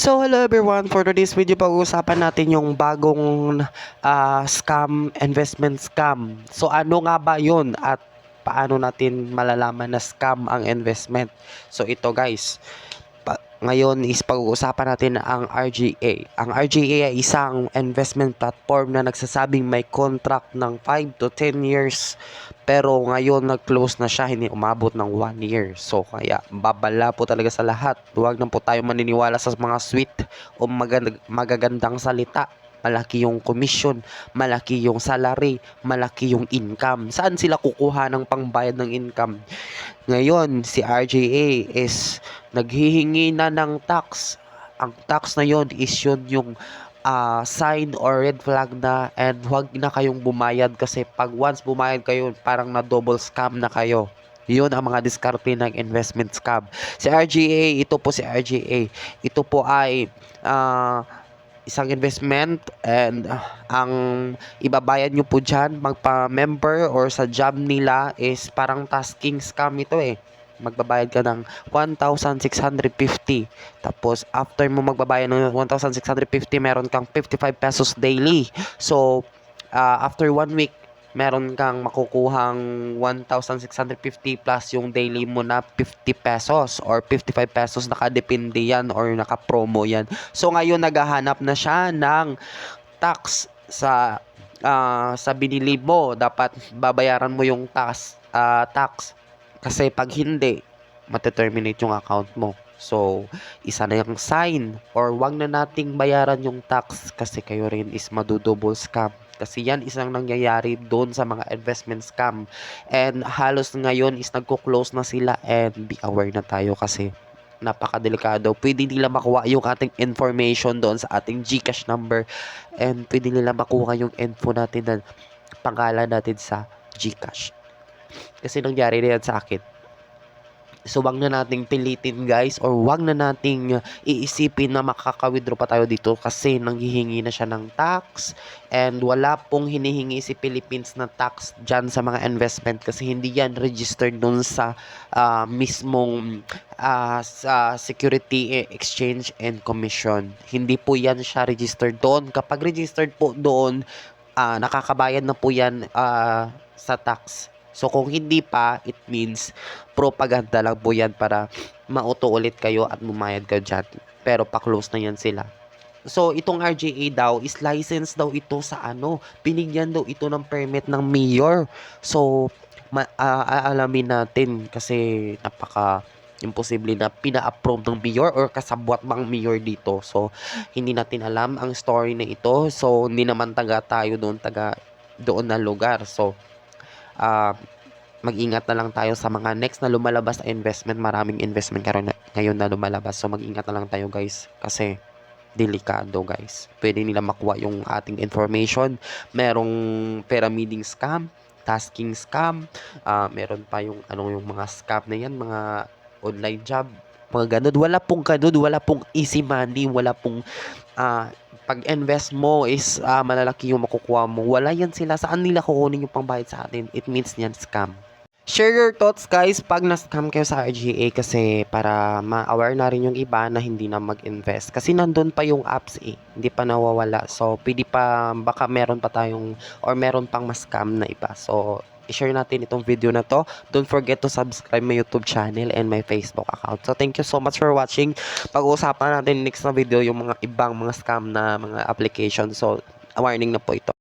So hello everyone, for today's video pag-uusapan natin yung bagong investment scam. So ano nga ba yun at paano natin malalaman na scam ang investment? So ito guys, ngayon is pag-uusapan natin ang RGA. Ang RGA ay isang investment platform na nagsasabing may contract ng 5 to 10 years. Pero ngayon nag-close na siya, hindi umabot ng 1 year. So kaya babala po talaga sa lahat. Huwag na po tayo maniniwala sa mga sweet o magagandang salita. Malaki yung commission, malaki yung salary, malaki yung income. Saan sila kukuha ng pangbayad ng income? Ngayon, si RJA is naghihingi na ng tax. Ang tax na yon is yun yung sign or red flag na, and huwag na kayong bumayad kasi pag once bumayad kayo, parang na double scam na kayo. Yun ang mga diskarte ng investment scam. Si RGA, ito po si RGA. Ito po ay isang investment, and ang ibabayad nyo po dyan, magpa-member or sa job nila is parang tasking scam ito eh. Magbabayad ka ng 1,650. Tapos after mo magbabayad ng 1,650, meron kang 55 pesos daily. So after 1 week, meron kang makukuhang 1,650 plus yung daily mo na 50 pesos or 55 pesos, nakadepende yan or naka-promo yan. So ngayon naghahanap na siya ng tax sa binili mo. Dapat babayaran mo yung tax kasi pag hindi, mateterminate yung account mo. So, isa na yung sign, or wag na nating bayaran yung tax kasi kayo rin is madudouble scam. Kasi yan isang nangyayari doon sa mga investment scam. And halos ngayon is nagko-close na sila, and be aware na tayo kasi napakadelikado. Pwede nila makuha yung ating information doon sa ating GCash number, and pwede nila makuha yung info natin na pangalan natin sa GCash. Kasi nangyari na yan sa akin. So wag na nating pilitin guys, or wag na nating iisipin na makaka-withdraw pa tayo dito kasi nanghihingi na siya ng tax, and wala pong hinihingi si Philippines na tax dyan sa mga investment kasi hindi yan registered dun sa mismong sa Security Exchange and Commission. Hindi po yan siya registered doon. Kapag registered po doon, nakakabayad na po yan sa tax. So kung hindi pa, it means propaganda lang po yan para mauto ulit kayo at bumayad kayo dyan. Pero pa-close na yan sila. So itong RGA daw is license daw ito sa binigyan daw ito ng permit ng mayor. So aalamin natin kasi napaka imposible na pina-approve ng mayor or kasabwat bang mayor dito. So hindi natin alam ang story na ito. So hindi naman taga doon na lugar. So mag-ingat na lang tayo sa mga next na lumalabas na investment. Maraming investment ngayon na lumalabas. So mag-ingat na lang tayo guys kasi delikado guys. Pwede nila makuha yung ating information. Merong pyramiding scam, tasking scam, meron pa yung yung mga scam na yan, mga online job, mga ganun. Wala pong ganun, wala pong easy money, wala pong pag-invest mo is malalaki yung makukuha mo. Wala yan sila. Saan nila kukunin yung pangbayad sa atin? It means yan scam. Share your thoughts guys pag na-scam kayo sa RGA kasi para ma-aware na rin yung iba na hindi na mag-invest. Kasi nandun pa yung apps hindi pa nawawala. So, pwede pa, baka meron pa tayong, or meron pang mas scam na iba. So, i-share natin itong video na to. Don't forget to subscribe my YouTube channel and my Facebook account. So, thank you so much for watching. Pag-uusapan natin next na video yung mga ibang mga scam na mga application. So, warning na po ito.